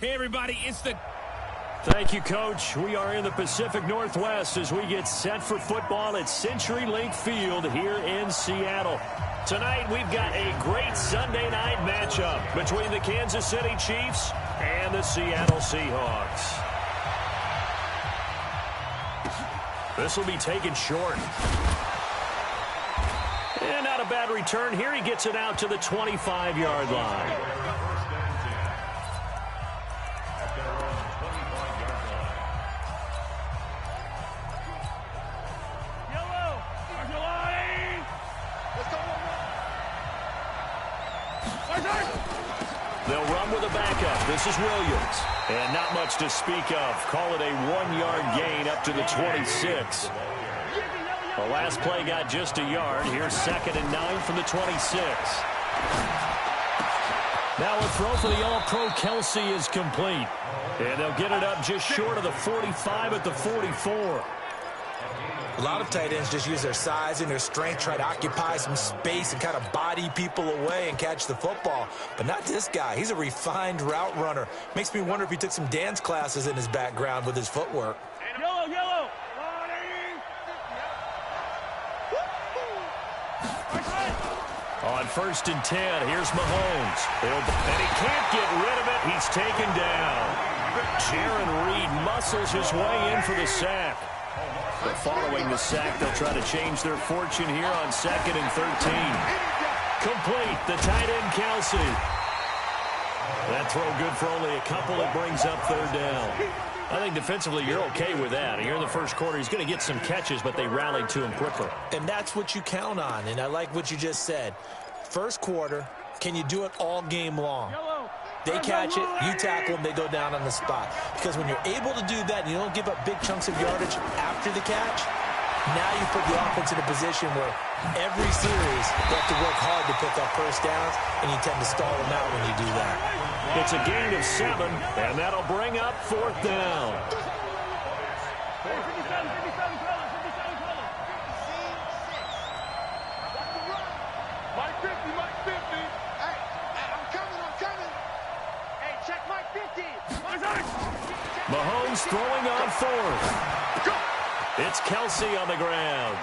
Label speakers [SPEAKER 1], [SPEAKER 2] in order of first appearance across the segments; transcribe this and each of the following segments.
[SPEAKER 1] Hey, everybody, it's the...
[SPEAKER 2] Thank you, Coach. We are in the Pacific Northwest as we get set for football at CenturyLink Field here in Seattle. Tonight, we've got a great Sunday night matchup between the Kansas City Chiefs and the Seattle Seahawks. This will be taken short. And not a bad return here. He gets it out to the 25-yard line. They'll run with a backup. This is Williams. And not much to speak of. Call it a 1-yard gain up to the 26. The last play got just a yard. Here's 2nd and 9 from the 26. Now a throw for the All-Pro Kelsey is complete. And they'll get it up just short of the 45 at the 44.
[SPEAKER 3] A lot of tight ends just use their size and their strength, try to occupy some space and kind of body people away and catch the football. But not this guy. He's a refined route runner. Makes me wonder if he took some dance classes in his background with his footwork.
[SPEAKER 1] Yellow, yellow.
[SPEAKER 2] On 1st and 10, here's Mahomes. And he can't get rid of it. He's taken down. Jaron Reed muscles his way in for the sack. But following the sack, they'll try to change their fortune here on 2nd and 13. Complete, the tight end Kelsey. That throw good for only a couple. It brings up 3rd down. I think defensively you're okay with that. Here in the first quarter, he's going to get some catches, but they rallied to him quickly.
[SPEAKER 3] And that's what you count on, and I like what you just said. First quarter, can you do it all game long? They catch it, you tackle them, they go down on the spot. Because when you're able to do that and you don't give up big chunks of yardage after the catch, now you put the offense in a position where every series they have to work hard to pick up first downs, and you tend to stall them out when you do that.
[SPEAKER 2] It's a gain of 7, and that'll bring up 4th down. Mahomes throwing on 4th. It's Kelsey on the ground.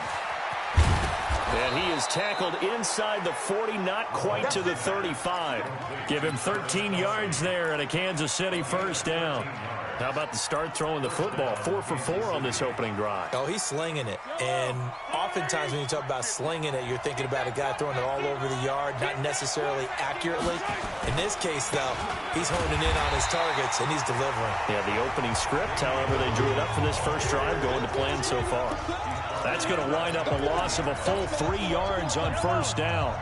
[SPEAKER 2] And he is tackled inside the 40, not quite to the 35. Give him 13 yards there and a Kansas City 1st down. How about the start throwing the football? 4 for 4 on this opening drive.
[SPEAKER 3] Oh, he's slinging it. And oftentimes when you talk about slinging it, you're thinking about a guy throwing it all over the yard, not necessarily accurately. In this case, though, he's honing in on his targets, and he's delivering.
[SPEAKER 2] Yeah, the opening script, however, they drew it up for this first drive, going to plan so far. That's going to wind up a loss of a full 3 yards on 1st down.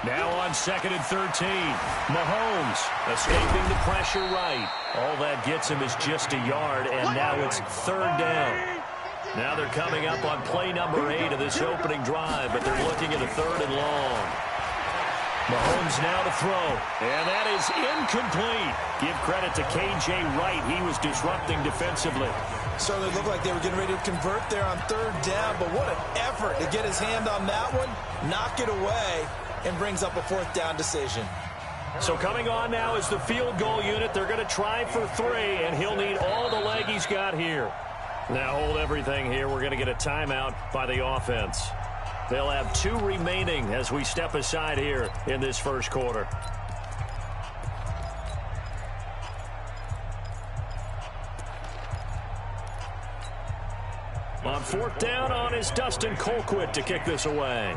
[SPEAKER 2] Now on 2nd and 13. Mahomes escaping the pressure right. All that gets him is just a yard, and now it's 3rd down. Now they're coming up on play number 8 of this opening drive, but they're looking at a 3rd and long. Mahomes now to throw, and that is incomplete. Give credit to K.J. Wright. He was disrupting defensively.
[SPEAKER 3] Certainly looked like they were getting ready to convert there on 3rd down, but what an effort to get his hand on that one, knock it away, and brings up a 4th down decision.
[SPEAKER 2] So coming on now is the field goal unit. They're going to try for 3, and he'll need all the leg he's got here. Now hold everything here. We're going to get a timeout by the offense. They'll have 2 remaining as we step aside here in this first quarter. On 4th down on is Dustin Colquitt to kick this away.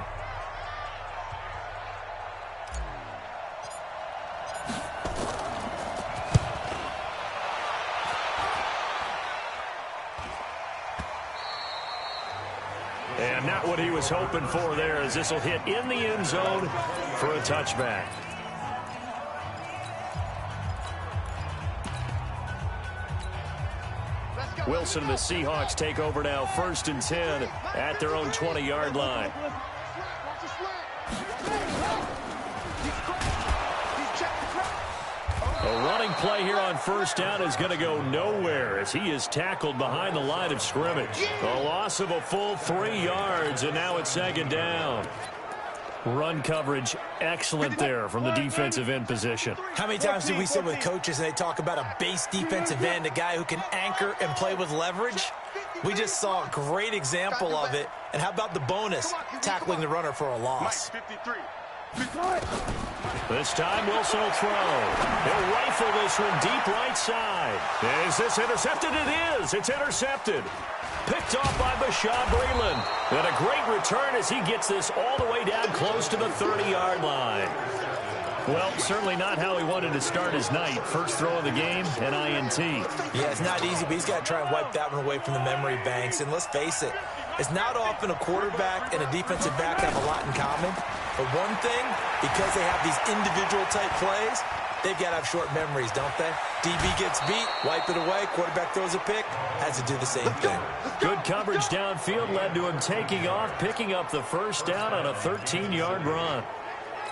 [SPEAKER 2] And not what he was hoping for there, as this will hit in the end zone for a touchback. Wilson and the Seahawks take over now, 1st and 10 at their own 20-yard line. A running play here on 1st down is going to go nowhere as he is tackled behind the line of scrimmage. A loss of a full 3 yards, and now it's 2nd down. Run coverage, excellent there from the defensive end position.
[SPEAKER 3] How many times do we sit with coaches and they talk about a base defensive end, a guy who can anchor and play with leverage? We just saw a great example of it. And how about the bonus, tackling the runner for a loss?
[SPEAKER 2] This time Wilson will throw. He'll rifle this one deep right side. Is this intercepted? It is. It's intercepted. Picked off by Bashaud Breeland. And a great return as he gets this all the way down close to the 30-yard line. Well, certainly not how he wanted to start his night. First throw of the game, an INT.
[SPEAKER 3] Yeah, it's not easy, but he's got to try and wipe that one away from the memory banks. And let's face it, it's not often a quarterback and a defensive back have a lot in common. But one thing, because they have these individual type plays, they've got to have short memories, don't they? DB gets beat, wipe it away, quarterback throws a pick, has to do the same thing.
[SPEAKER 2] Good coverage downfield led to him taking off, picking up the first down on a 13-yard run.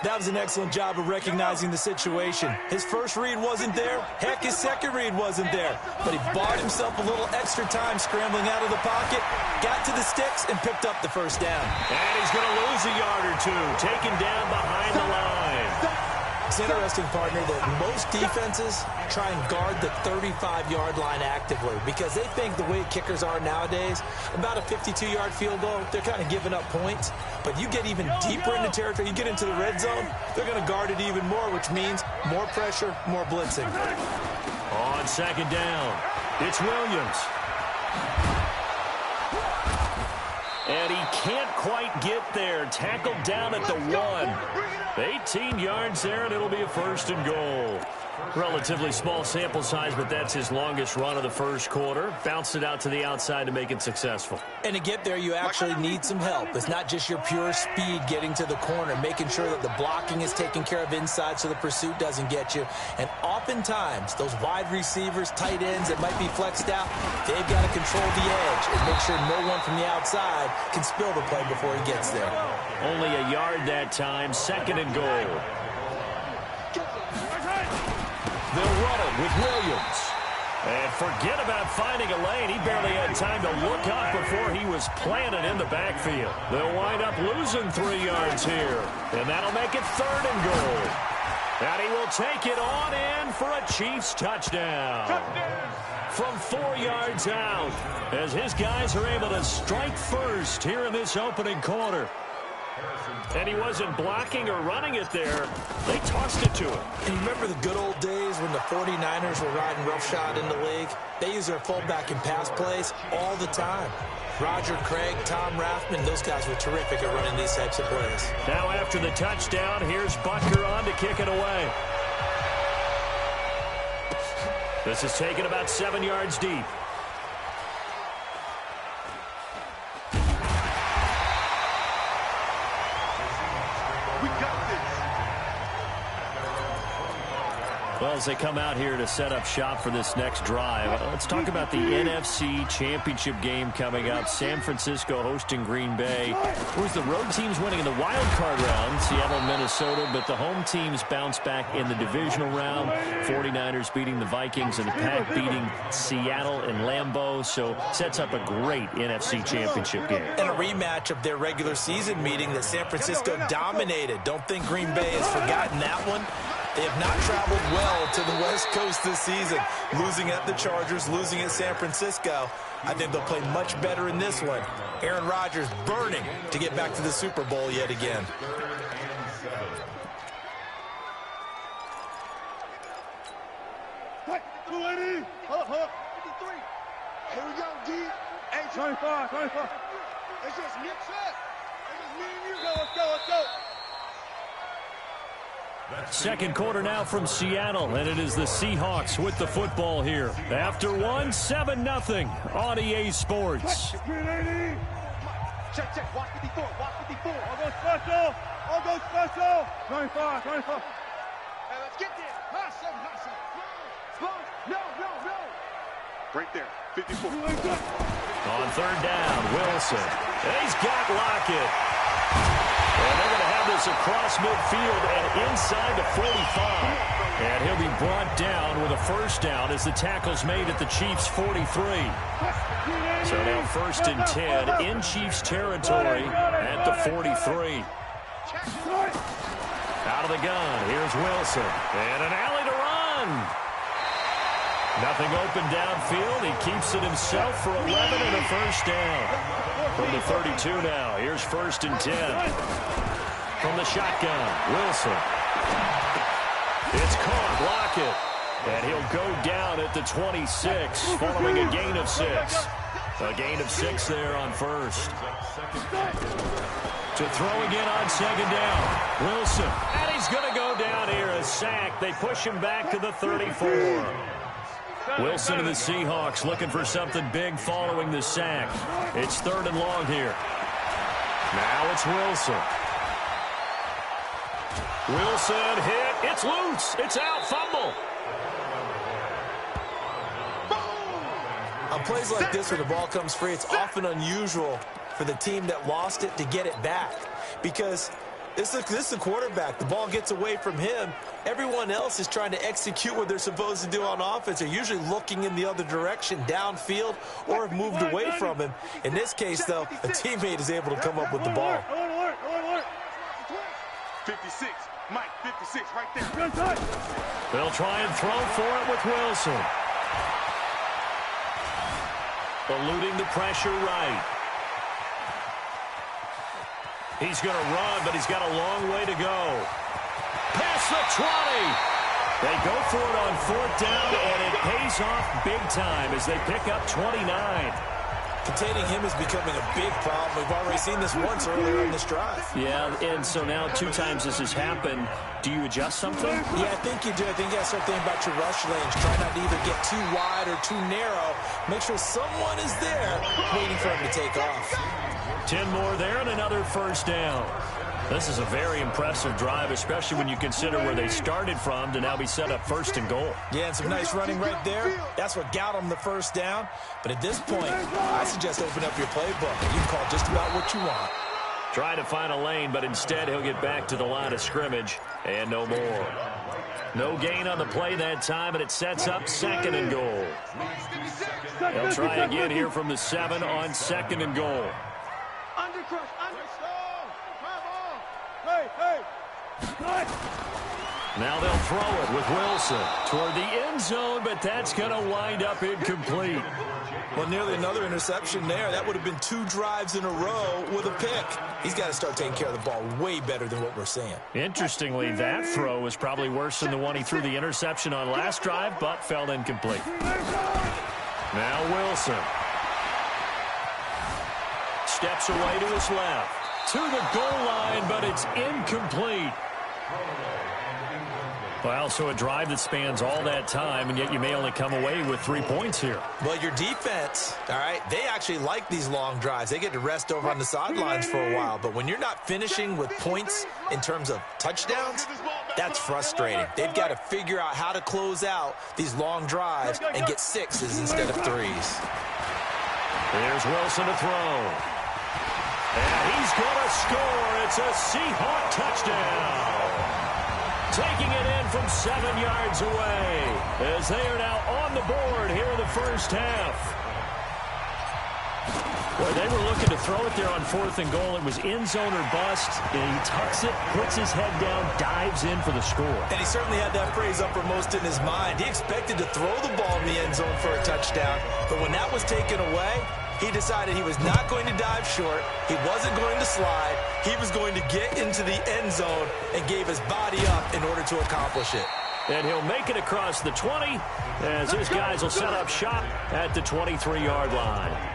[SPEAKER 3] That was an excellent job of recognizing the situation. His first read wasn't there. Heck, his second read wasn't there. But he bought himself a little extra time scrambling out of the pocket, got to the sticks, and picked up the first down.
[SPEAKER 2] And he's going to lose a yard or two, taken down behind the line.
[SPEAKER 3] It's interesting, partner, that most defenses try and guard the 35-yard line actively because they think the way kickers are nowadays, about a 52-yard field goal, they're kind of giving up points. But you get even deeper into territory, you get into the red zone, they're going to guard it even more, which means more pressure, more blitzing.
[SPEAKER 2] On second down, it's Williams. And he can't quite get there. Tackled down at the 1. 18 yards there, and it'll be a first and goal. Relatively small sample size, but that's his longest run of the first quarter. Bounced it out to the outside to make it successful.
[SPEAKER 3] And to get there, you actually need some help. It's not just your pure speed getting to the corner, making sure that the blocking is taken care of inside so the pursuit doesn't get you. And oftentimes, those wide receivers, tight ends that might be flexed out, they've got to control the edge and make sure no one from the outside can spill the play before he gets there.
[SPEAKER 2] Only a yard that time, second and goal. They'll run it with Williams. And forget about finding a lane. He barely had time to look up before he was planted in the backfield. They'll wind up losing 3 yards here. And that'll make it third and goal. And he will take it on in for a Chiefs touchdown. From 4 yards out, as his guys are able to strike first here in this opening quarter. And he wasn't blocking or running it there. They tossed it to him.
[SPEAKER 3] And you remember the good old days when the 49ers were riding roughshod in the league? They use their fullback in pass plays all the time. Roger Craig, Tom Rathman, those guys were terrific at running these types of plays.
[SPEAKER 2] Now after the touchdown, here's Butker on to kick it away. This is taken about 7 yards deep. Well, as they come out here to set up shop for this next drive, let's talk about the NFC Championship game coming up. San Francisco hosting Green Bay. It was the road teams winning in the wild card round, Seattle, Minnesota, but the home teams bounced back in the divisional round. 49ers beating the Vikings and the Pack beating Seattle and Lambeau, so sets up a great NFC Championship game.
[SPEAKER 3] And a rematch of their regular season meeting that San Francisco dominated. Don't think Green Bay has forgotten that one. They have not traveled well to the West Coast this season. Losing at the Chargers, losing at San Francisco. I think they'll play much better in this one. Aaron Rodgers burning to get back to the Super Bowl yet again.
[SPEAKER 4] Here we go, D. 25. It's just mix up. It's just me and you. Let's go.
[SPEAKER 2] Second quarter now from Seattle, and it is the Seahawks with the football here. After one, 7-0 on EA Sports.
[SPEAKER 4] Check. Watch 54. All go special. 25. Hey, let's get there. Hustle. No. Right there. 54.
[SPEAKER 2] On third down, Wilson. He's got Lockett. And they're going to have this across midfield and inside the 45. And he'll be brought down with a first down as the tackle's made at the Chiefs' 43. So now 1st and 10 in Chiefs territory at the 43. Out of the gun, here's Wilson. And an alley to run. Nothing open downfield. He keeps it himself for 11 and a first down. From the 32 now, here's 1st and 10. From the shotgun, Wilson. It's caught, block it. And he'll go down at the 26, following a gain of 6. A gain of 6 there on first. To throw again on 2nd down. Wilson. And he's going to go down here. A sack. They push him back to the 34. Wilson and the Seahawks looking for something big following the sack. It's 3rd and long here. Now it's Wilson. Wilson hit. It's loose. It's out. Fumble.
[SPEAKER 3] On plays like this where the ball comes free, it's often unusual for the team that lost it to get it back. Because this is the quarterback. The ball gets away from him. Everyone else is trying to execute what they're supposed to do on offense. They're usually looking in the other direction, downfield, or have moved away from him. In this case, though, a teammate is able to come up with the ball.
[SPEAKER 4] 56. Mike, 56 right there.
[SPEAKER 2] They'll try and throw for it with Wilson. Eluding the pressure right. He's going to run, but he's got a long way to go. Past the 20. They go for it on 4th down, and it pays off big time as they pick up 29.
[SPEAKER 3] Containing him is becoming a big problem. We've already seen this once earlier in this drive.
[SPEAKER 2] Yeah, and so now 2 times this has happened. Do you adjust something?
[SPEAKER 3] Yeah, I think you do. I think you got to start thinking about your rush lanes. Try not to either get too wide or too narrow. Make sure someone is there waiting for him to take off.
[SPEAKER 2] 10 more there and another first down. This is a very impressive drive, especially when you consider where they started from to now be set up 1st and goal.
[SPEAKER 3] Yeah, and some nice running right there. That's what got them the first down. But at this point, I suggest open up your playbook. You can call just about what you want.
[SPEAKER 2] Try to find a lane, but instead he'll get back to the line of scrimmage and no more. No gain on the play that time, and it sets up 2nd and goal. They'll try again here from the 7 on 2nd and goal. Now they'll throw it with Wilson toward the end zone, but that's going to wind up incomplete.
[SPEAKER 3] Well, nearly another interception there. That would have been 2 drives in a row with a pick. He's got to start taking care of the ball way better than what we're seeing.
[SPEAKER 2] Interestingly, that throw was probably worse than the one he threw the interception on last drive, but fell incomplete. Now Wilson. Steps away to his left. To the goal line, but it's incomplete. Well, so a drive that spans all that time, and yet you may only come away with 3 points here.
[SPEAKER 3] Well, your defense, all right, they actually like these long drives. They get to rest over on the sidelines for a while. But when you're not finishing with points in terms of touchdowns, that's frustrating. They've got to figure out how to close out these long drives and get 6s instead of 3s.
[SPEAKER 2] There's Wilson to throw. And he's going to score. It's a Seahawk touchdown. Taking it in from 7 yards away as they are now on the board here in the first half. Boy, they were looking to throw it there on 4th and goal. It was end zone or bust, and he tucks it, puts his head down, dives in for the score.
[SPEAKER 3] And he certainly had that phrase uppermost in his mind. He expected to throw the ball in the end zone for a touchdown, but when that was taken away, he decided he was not going to dive short. He wasn't going to slide. He was going to get into the end zone and gave his body up in order to accomplish it.
[SPEAKER 2] And he'll make it across the 20 as his guys will set up shop at the 23-yard line.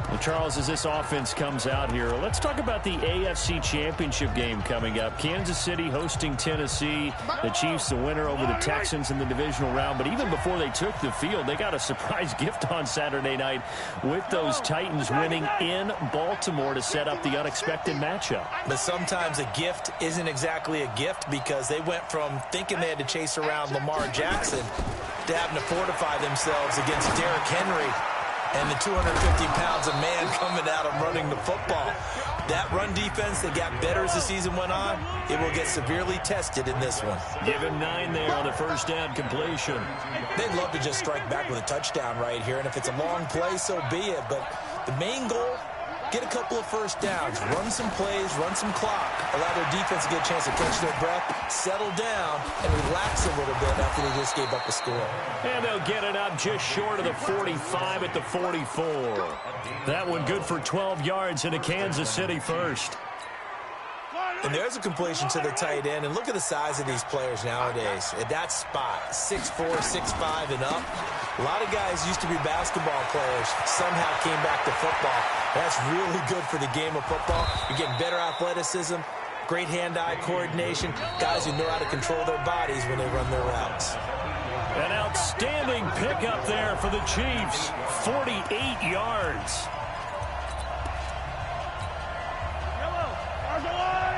[SPEAKER 2] Well, Charles, as this offense comes out here, let's talk about the AFC Championship game coming up. Kansas City hosting Tennessee. The Chiefs the winner over the Texans in the divisional round. But even before they took the field, they got a surprise gift on Saturday night with those Titans winning in Baltimore to set up the unexpected matchup.
[SPEAKER 3] But sometimes a gift isn't exactly a gift because they went from thinking they had to chase around Lamar Jackson to having to fortify themselves against Derrick Henry and the 250 pounds of man coming out and running the football. That run defense that got better as the season went on, it will get severely tested in this one.
[SPEAKER 2] Give him 9 there on the first down completion.
[SPEAKER 3] They'd love to just strike back with a touchdown right here, and if it's a long play, so be it. But the main goal get a couple of first downs, run some plays, run some clock, allow their defense to get a chance to catch their breath, settle down, and relax a little bit after they just gave up a score.
[SPEAKER 2] And they'll get it up just short of the 45 at the 44. That one good for 12 yards into Kansas City first.
[SPEAKER 3] And there's a completion to the tight end. And look at the size of these players nowadays. At that spot, 6'4", 6'5", and up. A lot of guys used to be basketball players, somehow came back to football. That's really good for the game of football. You're getting better athleticism, great hand-eye coordination, guys who know how to control their bodies when they run their routes.
[SPEAKER 2] An outstanding pickup there for the Chiefs, 48 yards.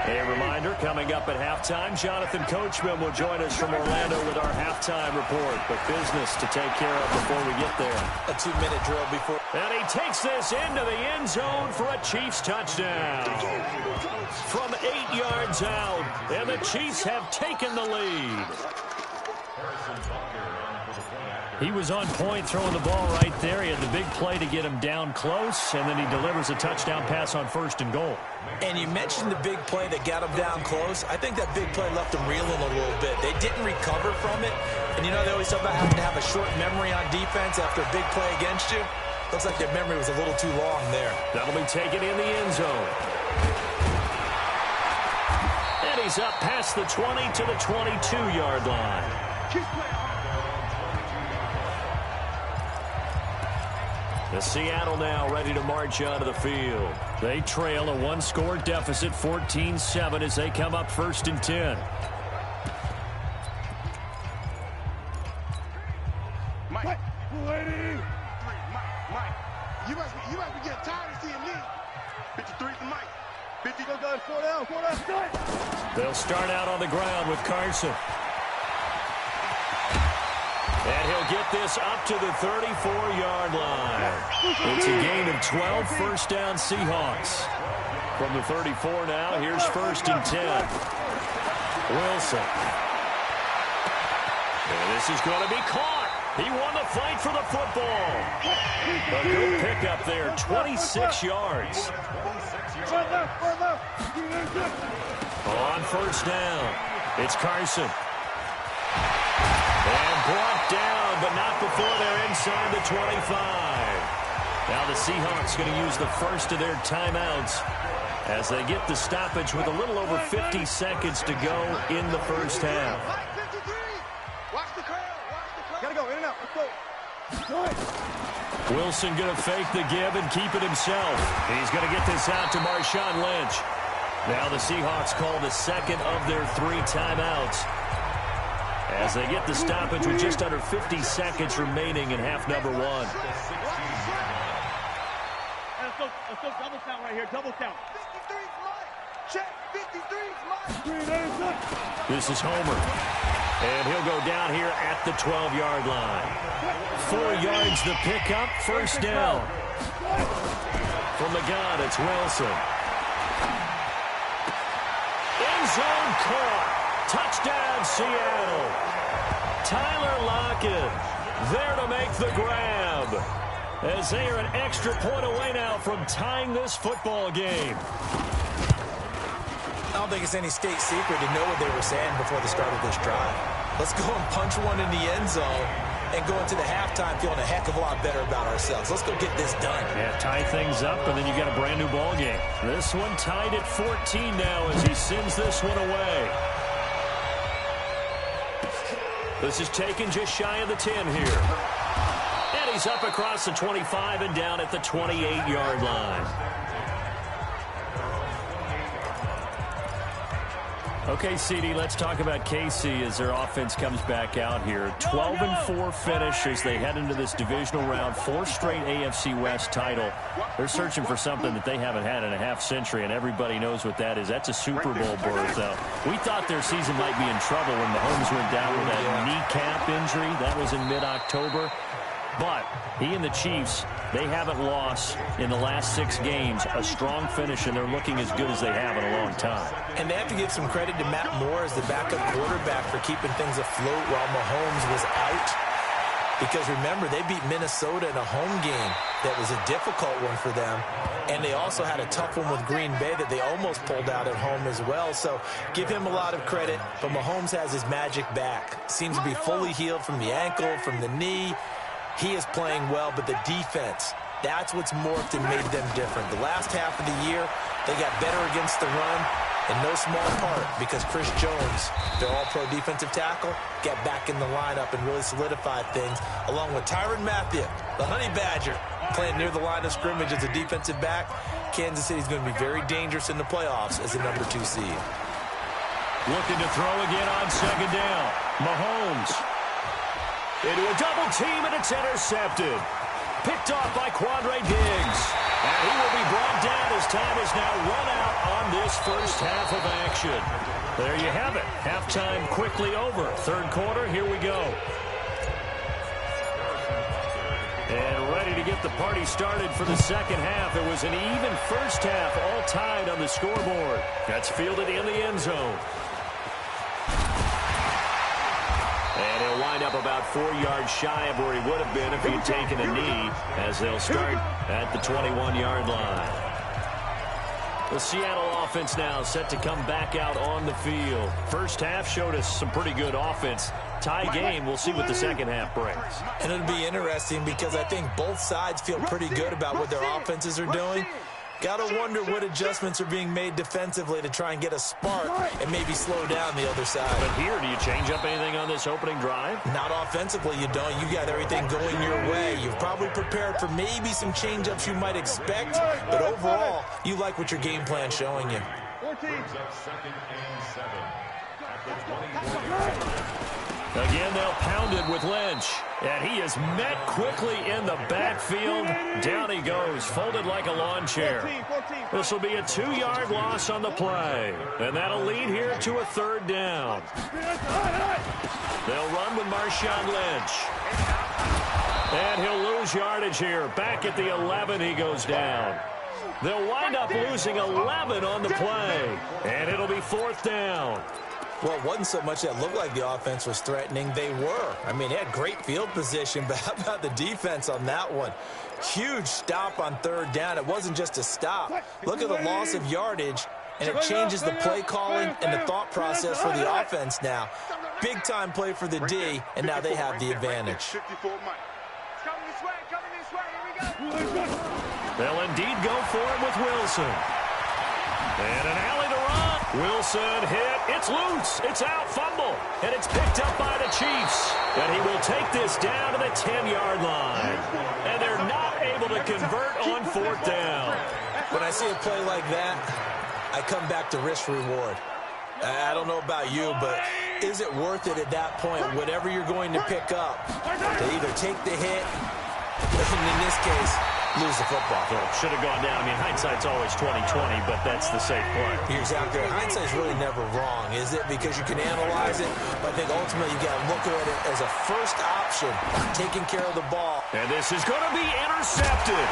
[SPEAKER 2] A reminder, coming up at halftime, Jonathan Coachman will join us from Orlando with our halftime report. But business to take care of before we get there.
[SPEAKER 3] A 2-minute drill before.
[SPEAKER 2] And he takes this into the end zone for a Chiefs touchdown. From 8 yards out, and the Chiefs have taken the lead. He was on point throwing the ball right there. He had the big play to get him down close, and then he delivers a touchdown pass on 1st and goal.
[SPEAKER 3] And you mentioned the big play that got him down close. I think that big play left him reeling a little bit. They didn't recover from it. And you know, they always talk about having to have a short memory on defense after a big play against you. Looks like their memory was a little too long there.
[SPEAKER 2] That'll be taken in the end zone. And he's up past the 20 to the 22-yard line. The Seattle now ready to march onto the field. They trail a one-score deficit, 14-7, as they come up 1st and 10.
[SPEAKER 4] Mike. Mike. You must be getting tired of seeing me. 53 for Mike. 50 go down, 4 down.
[SPEAKER 2] They'll start out on the ground with Carson. And he'll get this up to the 34-yard line. It's a gain of 12, first down Seahawks. From the 34 now, here's 1st and 10. Wilson. And this is going to be caught. He won the fight for the football. A good pickup there, 26 yards. On 1st down, it's Carson. And brought down, but not before they're inside the 25. Now the Seahawks going to use the first of their timeouts as they get the stoppage with a little over 50 seconds to go in the first half.
[SPEAKER 4] Watch the crowd. Gotta go, in and out. Let's go.
[SPEAKER 2] Wilson going to fake the give and keep it himself. He's going to get this out to Marshawn Lynch. Now the Seahawks call the second of their 3 timeouts as they get the stoppage with just under 50 seconds remaining in half number 1.
[SPEAKER 1] Let's go double count right here, double count.
[SPEAKER 4] 53's Mike. Check, 53's Mike.
[SPEAKER 2] This is Homer. And he'll go down here at the 12-yard line. 4 yards the pickup, first down. From the gun, it's Wilson. End zone caught. Touchdown, Seattle. Tyler Lockett there to make the grab, as they are an extra point away now from tying this football game.
[SPEAKER 3] I don't think it's any state secret to know what they were saying before the start of this drive. Let's go and punch one in the end zone and go into the halftime feeling a heck of a lot better about ourselves. Let's go get this done.
[SPEAKER 2] Yeah, tie things up, and then you got a brand new ball game. This one tied at 14 now as he sends this one away. This is taken just shy of the 10 here. And he's up across the 25 and down at the 28-yard line. Okay, CD, let's talk about KC as their offense comes back out here. 12-4 finish as they head into this divisional round. 4 straight AFC West title. They're searching for something that they haven't had in a half-century, and everybody knows what that is. That's a Super Bowl berth. We thought their season might be in trouble when Mahomes went down with that kneecap injury. That was in mid-October. But he and the Chiefs, they haven't lost in the last 6 games. A strong finish, and they're looking as good as they have in a long time.
[SPEAKER 3] And they have to give some credit to Matt Moore as the backup quarterback for keeping things afloat while Mahomes was out. because remember, they beat Minnesota in a home game that was a difficult one for them, and they also had a tough one with Green Bay that they almost pulled out at home as well. So give him a lot of credit, but Mahomes has his magic back. Seems to be fully healed from the ankle, from the knee. He is playing well, but the defense, that's what's morphed and made them different. The last half of the year, they got better against the run, in no small part because Chris Jones, their all-pro defensive tackle, got back in the lineup and really solidified things, along with Tyrann Mathieu, the Honey Badger, playing near the line of scrimmage as a defensive back. Kansas City's going to be very dangerous in the playoffs as a number 2 seed.
[SPEAKER 2] Looking to throw again on second down. Mahomes into a double team, and it's intercepted. Picked off by Quandre Diggs. And he will be brought down as time is now run out on this first half of action. There you have it. Halftime quickly over. Third quarter, here we go. And ready to get the party started for the second half. It was an even first half, all tied on the scoreboard. That's fielded in the end zone. And he'll wind up about 4 yards shy of where he would have been if he had taken a knee, as they'll start at the 21-yard line. The Seattle offense now set to come back out on the field. First half showed us some pretty good offense. Tie game, we'll see what the second half brings.
[SPEAKER 3] And it'll be interesting because I think both sides feel pretty good about what their offenses are doing. Got to wonder what adjustments are being made defensively to try and get a spark and maybe slow down the other side.
[SPEAKER 2] But here, do you change up anything on this opening drive?
[SPEAKER 3] Not offensively, you don't. You got everything going your way. You've probably prepared for maybe some change-ups you might expect, but overall, you like what your game plan's showing you.
[SPEAKER 4] 14.
[SPEAKER 2] Again, they'll pound it with Lynch. And he is met quickly in the backfield. Down he goes, folded like a lawn chair. This will be a 2-yard loss on the play. And that'll lead here to a third down. They'll run with Marshawn Lynch. And he'll lose yardage here. Back at the 11, he goes down. They'll wind up losing 11 on the play. And it'll be fourth down.
[SPEAKER 3] Well, it wasn't so much that looked like the offense was threatening. They were. I mean, they had great field position, but how about the defense on that one? Huge stop on third down. It wasn't just a stop. Look at the loss of yardage, and it changes the play calling and the thought process for the offense now. Big-time play for the D, and now they have the advantage.
[SPEAKER 2] They'll indeed go for it with Wilson. And an alley to run. Wilson hit. It's loose. It's out. Fumble. And it's picked up by the Chiefs. And he will take this down to the 10-yard line. And they're not able to convert on fourth down.
[SPEAKER 3] When I see a play like that, I come back to risk-reward. I don't know about you, but is it worth it at that point, whatever you're going to pick up, to either take the hit, and in this case, lose the football?
[SPEAKER 2] Well, should have gone down. I mean, hindsight's always 20/20, but that's the safe play.
[SPEAKER 3] You're exactly right. Hindsight's really never wrong, is it? Because you can analyze it, but I think ultimately you got to look at it as a first option, taking care of the ball.
[SPEAKER 2] And this is going to be intercepted.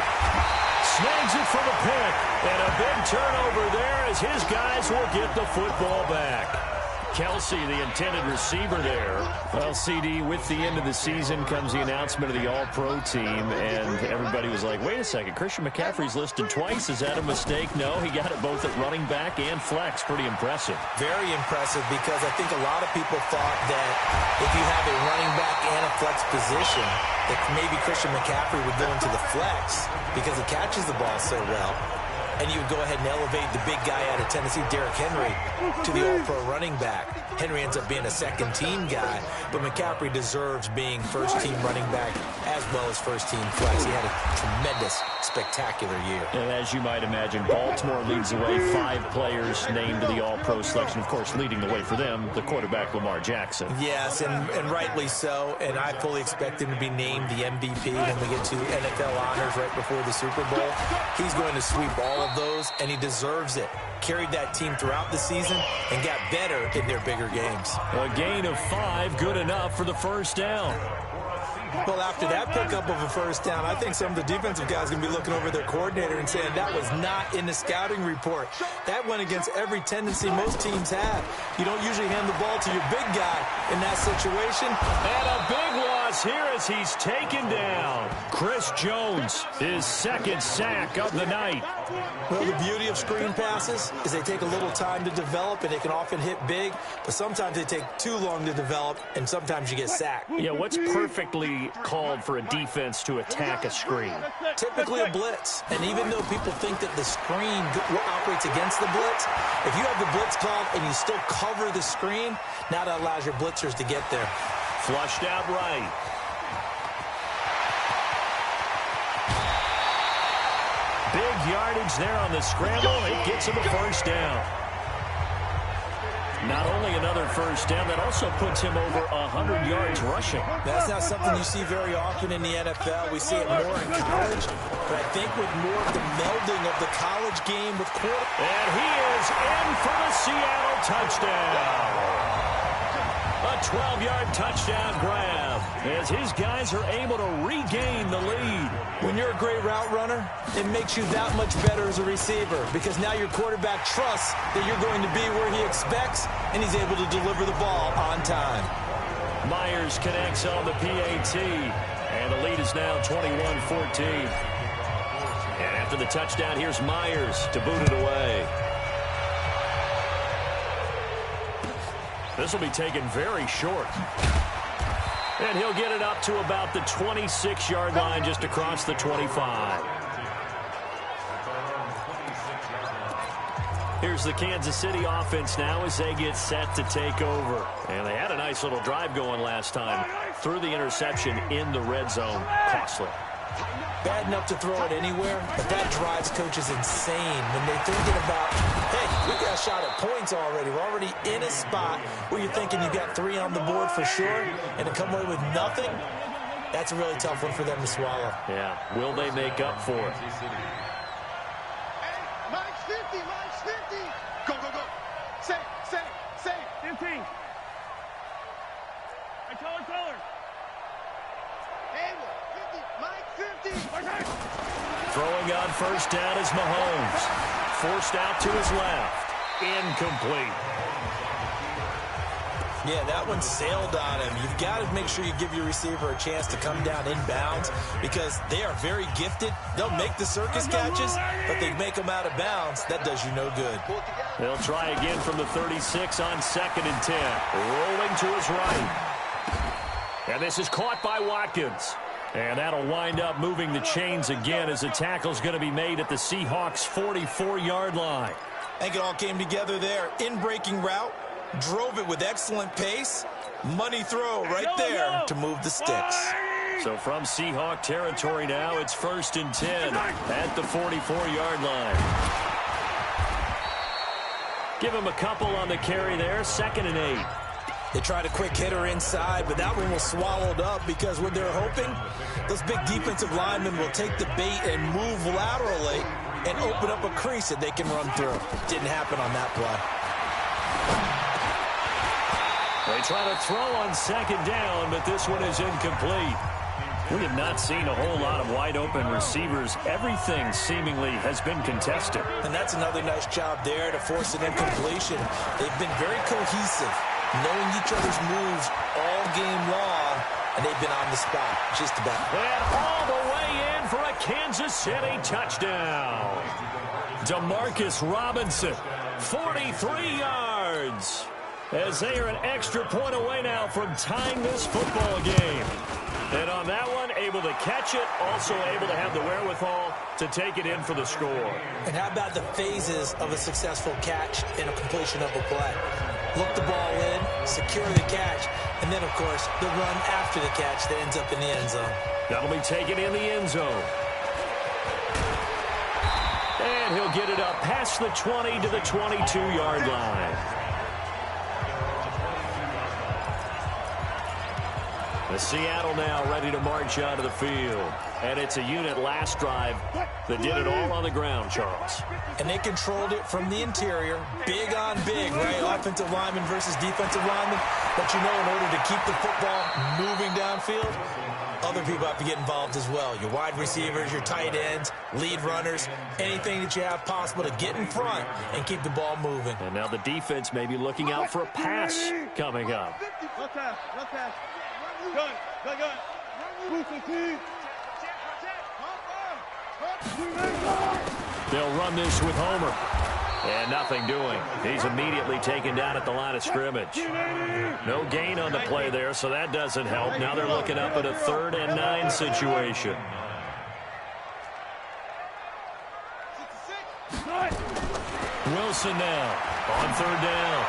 [SPEAKER 2] Snags it for the pick. And a big turnover there as his guys will get the football back. Kelsey, the intended receiver there. Well, CD, with the end of the season comes the announcement of the All-Pro team, and everybody was like, wait a second, Christian McCaffrey's listed twice. Is that a mistake? No, he got it both at running back and flex. Pretty impressive.
[SPEAKER 3] Very impressive, because I think a lot of people thought that if you have a running back and a flex position, that maybe Christian McCaffrey would go into the flex because he catches the ball so well. And you would go ahead and elevate the big guy out of Tennessee, Derrick Henry, to the All-Pro running back. Henry ends up being a second-team guy, but McCaffrey deserves being first-team running back as well as first-team flex. He had a tremendous, spectacular year.
[SPEAKER 2] And as you might imagine, Baltimore leads the way. 5 players named to the All-Pro selection. Of course, leading the way for them, the quarterback Lamar Jackson.
[SPEAKER 3] Yes, and rightly so. And I fully expect him to be named the MVP when we get to NFL honors right before the Super Bowl. He's going to sweep all of those, and he deserves it. Carried that team throughout the season and got better in their bigger games.
[SPEAKER 2] A gain of 5, good enough for the first down.
[SPEAKER 3] Well, after that pickup of a first down, I think some of the defensive guys are going to be looking over their coordinator and saying that was not in the scouting report. That went against every tendency most teams have. You don't usually hand the ball to your big guy in that situation.
[SPEAKER 2] And a big loss loss here as he's taken down. Chris Jones, his second sack of the night.
[SPEAKER 3] Well, the beauty of screen passes is they take a little time to develop, and they can often hit big, but sometimes they take too long to develop, and sometimes you get sacked.
[SPEAKER 2] Yeah, what's perfectly called for a defense to attack a screen?
[SPEAKER 3] Typically a blitz, and even though people think that the screen operates against the blitz, if you have the blitz called and you still cover the screen, now that allows your blitzers to get there.
[SPEAKER 2] Flushed out right. Big yardage there on the scramble. It gets him a first down. Not only another first down, that also puts him over 100 yards rushing.
[SPEAKER 3] That's not something you see very often in the NFL. We see it more in college, but I think with more of the melding of the college game with quarterback.
[SPEAKER 2] And he is in for the Seattle touchdown. A 12-yard touchdown grab as his guys are able to regain the lead.
[SPEAKER 3] When you're a great route runner, it makes you that much better as a receiver because now your quarterback trusts that you're going to be where he expects, and he's able to deliver the ball on time.
[SPEAKER 2] Myers connects on the PAT, and the lead is now 21-14. And after the touchdown, here's Myers to boot it away. This will be taken very short. And he'll get it up to about the 26-yard line, just across the 25. Here's the Kansas City offense now as they get set to take over. And they had a nice little drive going last time. Threw the interception in the red zone. Costly.
[SPEAKER 3] Bad enough to throw it anywhere, but that drives coaches insane when they're thinking about, hey, we got a shot at points already. We're already in a spot where you're thinking you got 3 on the board for sure, and to come away with nothing, that's a really tough one for them to swallow.
[SPEAKER 2] Yeah, will they make up for it?
[SPEAKER 4] Mike's 50, Mike's 50. Go, go, go. Save.
[SPEAKER 1] 15. And taller.
[SPEAKER 4] Handle. 50, Mike 50.
[SPEAKER 2] Throwing on first down is Mahomes. Forced out to his left. Incomplete.
[SPEAKER 3] Yeah, that one sailed on him. You've got to make sure you give your receiver a chance to come down inbounds because they are very gifted. They'll make the circus catches, but they make them out of bounds. That does you no good.
[SPEAKER 2] They'll try again from the 36 on 2nd and 10. Rolling to his right. And this is caught by Watkins. And that'll wind up moving the chains again as the tackle's going to be made at the Seahawks' 44-yard line.
[SPEAKER 3] I think it all came together there. In-breaking route, drove it with excellent pace. Money throw right there to move the sticks.
[SPEAKER 2] So from Seahawk territory now, it's 1st and 10 at the 44-yard line. Give him a couple on the carry there, 2nd and 8.
[SPEAKER 3] They tried a quick hitter inside, but that one was swallowed up because what they're hoping, those big defensive linemen will take the bait and move laterally and open up a crease that they can run through. Didn't happen on that play.
[SPEAKER 2] They try to throw on 2nd down, but this one is incomplete. We have not seen a whole lot of wide-open receivers. Everything seemingly has been contested.
[SPEAKER 3] And that's another nice job there to force an incompletion. They've been very cohesive, knowing each other's moves all game long, and they've been on the spot just about.
[SPEAKER 2] And all the way in for a Kansas City touchdown. Demarcus Robinson, 43 yards. As they are an extra point away now from tying this football game. And on that one, able to catch it, also able to have the wherewithal to take it in for the score.
[SPEAKER 3] And how about the phases of a successful catch and a completion of a play? Look the ball in, secure the catch, and then, of course, the run after the catch that ends up in the end zone.
[SPEAKER 2] That'll be taken in the end zone. And he'll get it up past the 20 to the 22-yard line. The Seattle now ready to march out of the field. And it's a unit last drive that did it all on the ground, Charles.
[SPEAKER 3] And they controlled it from the interior. Big on big, right? Offensive lineman versus defensive lineman. But you know, in order to keep the football moving downfield, other people have to get involved as well. Your wide receivers, your tight ends, lead runners, anything that you have possible to get in front and keep the ball moving.
[SPEAKER 2] And now the defense may be looking out for a pass coming up.
[SPEAKER 1] Let's pass.
[SPEAKER 4] Gun.
[SPEAKER 2] They'll run this with Homer. And nothing doing. He's immediately taken down at the line of scrimmage. No gain on the play there, so that doesn't help. Now they're looking up at a 3rd and 9 situation. Wilson now on 3rd down.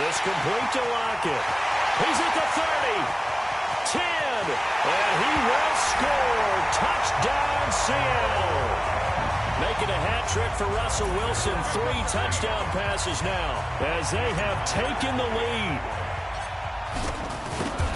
[SPEAKER 2] It's complete to Lockett. He's at the 30. 10. And he will score. Touchdown, Seattle. Making a hat trick for Russell Wilson. 3 touchdown passes now as they have taken the lead.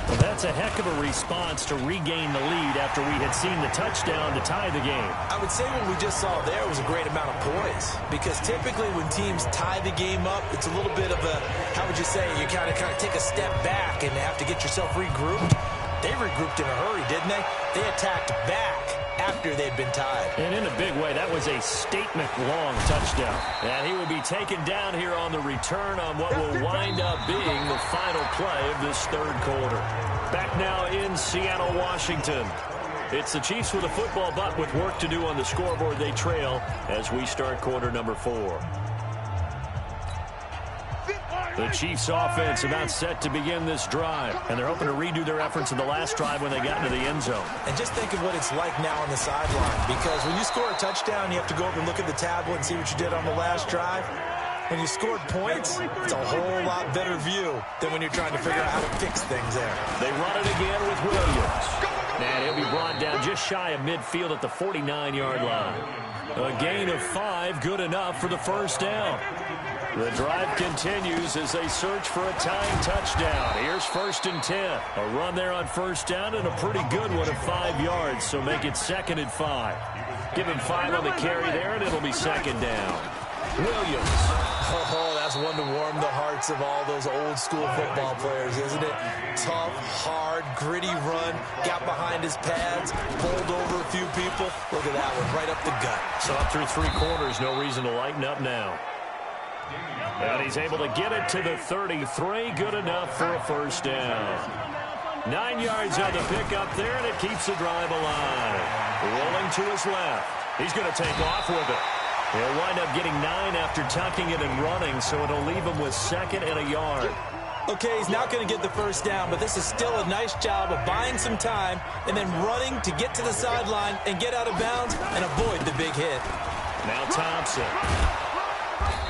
[SPEAKER 2] Well, that's a heck of a response to regain the lead after we had seen the touchdown to tie the game.
[SPEAKER 3] I would say what we just saw there was a great amount of poise, because typically when teams tie the game up, it's a little bit of a, how would you say, you kind of take a step back and have to get yourself regrouped. They regrouped in a hurry, didn't they? They attacked back after they'd been tied.
[SPEAKER 2] And in a big way, that was a statement-long touchdown. And he will be taken down here on the return on what will wind up being the final play of this 3rd quarter. Back now in Seattle, Washington. It's the Chiefs with a football, but with work to do on the scoreboard, they trail as we start quarter number 4. The Chiefs offense about set to begin this drive, and they're hoping to redo their efforts in the last drive when they got into the end zone.
[SPEAKER 3] And just think of what it's like now on the sideline, because when you score a touchdown, you have to go up and look at the tablet and see what you did on the last drive. When you scored points, it's a whole lot better view than when you're trying to figure out how to fix things there.
[SPEAKER 2] They run it again with Williams. And he'll be brought down just shy of midfield at the 49-yard line. A gain of 5, good enough for the 1st down. The drive continues as they search for a tying touchdown. Here's 1st and 10. A run there on 1st down and a pretty good one of 5 yards, so make it 2nd and 5. Give him 5 on the carry there, and it'll be 2nd down. Williams.
[SPEAKER 3] Oh, that's one to warm the hearts of all those old-school football players, isn't it? Tough, hard, gritty run. Got behind his pads, bowled over a few people. Look at that one, right up the gut.
[SPEAKER 2] So up through 3 quarters, no reason to lighten up now. And he's able to get it to the 33. Good enough for a 1st down. 9 yards on the pickup there, and it keeps the drive alive. Rolling to his left. He's going to take off with it. He'll wind up getting 9 after tucking it and running, so it'll leave him with 2nd and a yard.
[SPEAKER 3] Okay, he's not going to get the 1st down, but this is still a nice job of buying some time and then running to get to the sideline and get out of bounds and avoid the big hit.
[SPEAKER 2] Now Thompson.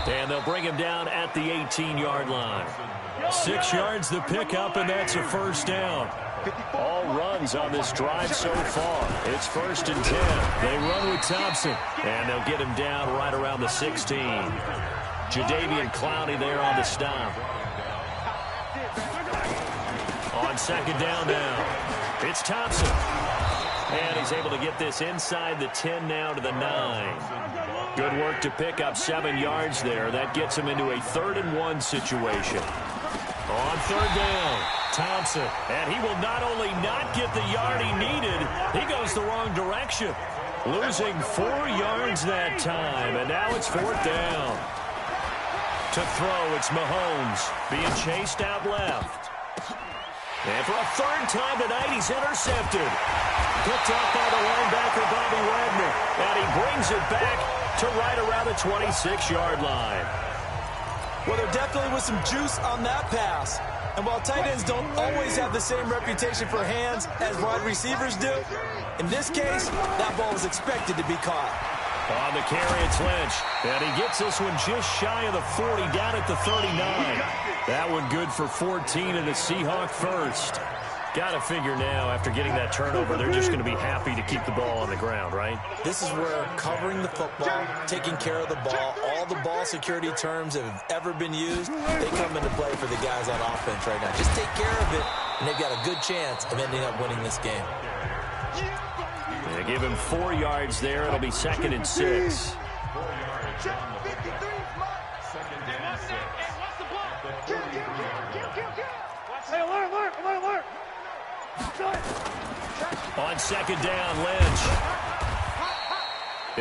[SPEAKER 2] And they'll bring him down at the 18-yard line. 6 yards the pickup, and that's a 1st down. All runs on this drive so far. It's 1st and 10. They run with Thompson, and they'll get him down right around the 16. Jadeveon Clowney there on the stop. On 2nd down now, it's Thompson. And he's able to get this inside the 10 now to the 9. Good work to pick up 7 yards there. That gets him into a 3rd and 1 situation. On 3rd down, Thompson. And he will not only not get the yard he needed, he goes the wrong direction. Losing 4 yards that time, and now it's 4th down. To throw, it's Mahomes being chased out left. And for a 3rd time tonight, he's intercepted. Picked up by the linebacker, Bobby Wagner. And he brings it back to right around the 26-yard line.
[SPEAKER 3] Well, there definitely was some juice on that pass. And while tight ends don't always have the same reputation for hands as wide receivers do, in this case, that ball was expected to be caught.
[SPEAKER 2] On the carry, it's Lynch. And he gets this one just shy of the 40, down at the 39. That one good for 14 and a Seahawk 1st. Got to figure now, after getting that turnover, they're just going to be happy to keep the ball on the ground, right?
[SPEAKER 3] This is where covering the football, taking care of the ball, all the ball security terms that have ever been used, they come into play for the guys on offense right now. Just take care of it, and they've got a good chance of ending up winning this game.
[SPEAKER 2] They give him 4 yards there. It'll be 2nd and 6. On 2nd down, Lynch.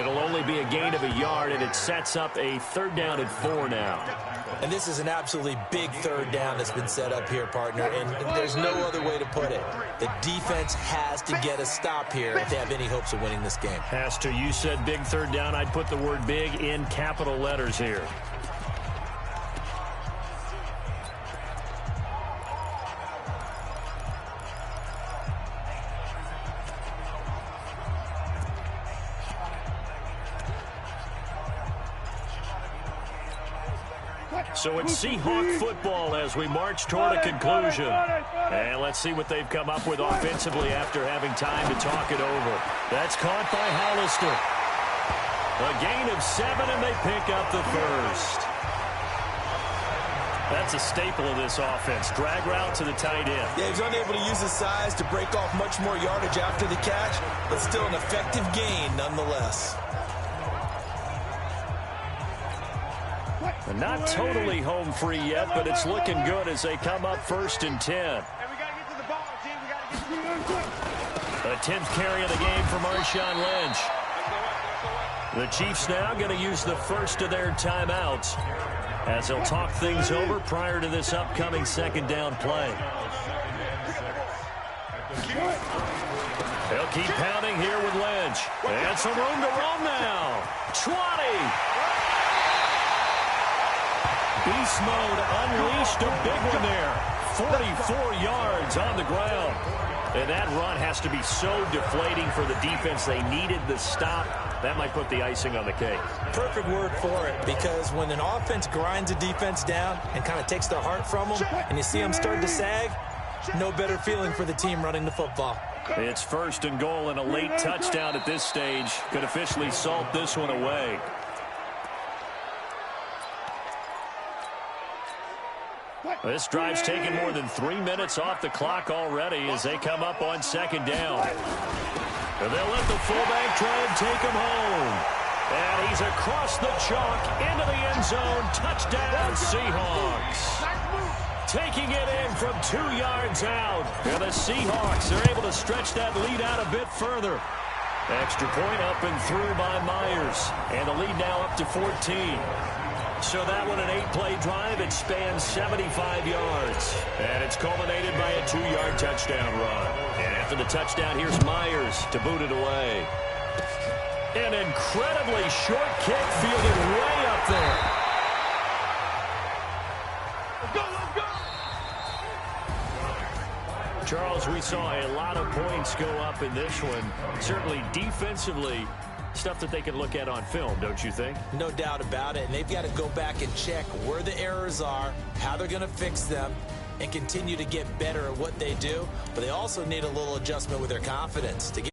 [SPEAKER 2] It'll only be a gain of a yard, and it sets up a 3rd down and 4 now.
[SPEAKER 3] And this is an absolutely big 3rd down that's been set up here, partner, and there's no other way to put it. The defense has to get a stop here if they have any hopes of winning this game.
[SPEAKER 2] Has to. You said big 3rd down. I'd put the word big in capital letters here. So it's Seahawk football as we march toward a conclusion. And let's see what they've come up with offensively after having time to talk it over. That's caught by Hollister. A gain of 7, and they pick up the 1st. That's a staple of this offense. Drag route to the tight end.
[SPEAKER 3] Yeah, he was unable to use his size to break off much more yardage after the catch, but still an effective gain nonetheless.
[SPEAKER 2] Not totally home free yet, but it's looking good as they come up 1st and 10.
[SPEAKER 4] Hey, we got to get to the ball, team. We got to get to the ball.
[SPEAKER 2] A 10th carry of the game for Marshawn Lynch. The Chiefs now going to use the first of their timeouts as they'll talk things over prior to this upcoming 2nd down play. They'll keep pounding here with Lynch. And some room to run now. 20. Beast mode unleashed, a big one there. 44 yards on the ground. And that run has to be so deflating for the defense. They needed the stop. That might put the icing on the cake.
[SPEAKER 3] Perfect word for it, because when an offense grinds a defense down and kind of takes their heart from them, and you see them start to sag, no better feeling for the team running the football.
[SPEAKER 2] It's 1st and goal, and a late touchdown at this stage could officially salt this one away. This drive's taken more than 3 minutes off the clock already as they come up on 2nd down. And they'll let the fullback try and take him home. And he's across the chalk into the end zone. Touchdown, Seahawks. Taking it in from 2 yards out. And the Seahawks are able to stretch that lead out a bit further. Extra point up and through by Myers. And the lead now up to 14. So that one, an 8-play drive. It spans 75 yards. And it's culminated by a 2-yard touchdown run. And after the touchdown, here's Myers to boot it away. An incredibly short kick fielded way up there.
[SPEAKER 4] Let's go, let's go.
[SPEAKER 2] Charles, we saw a lot of points go up in this one. Certainly defensively, stuff that they can look at on film, don't you think?
[SPEAKER 3] No doubt about it. And they've got to go back and check where the errors are, how they're going to fix them, and continue to get better at what they do. But they also need a little adjustment with their confidence to get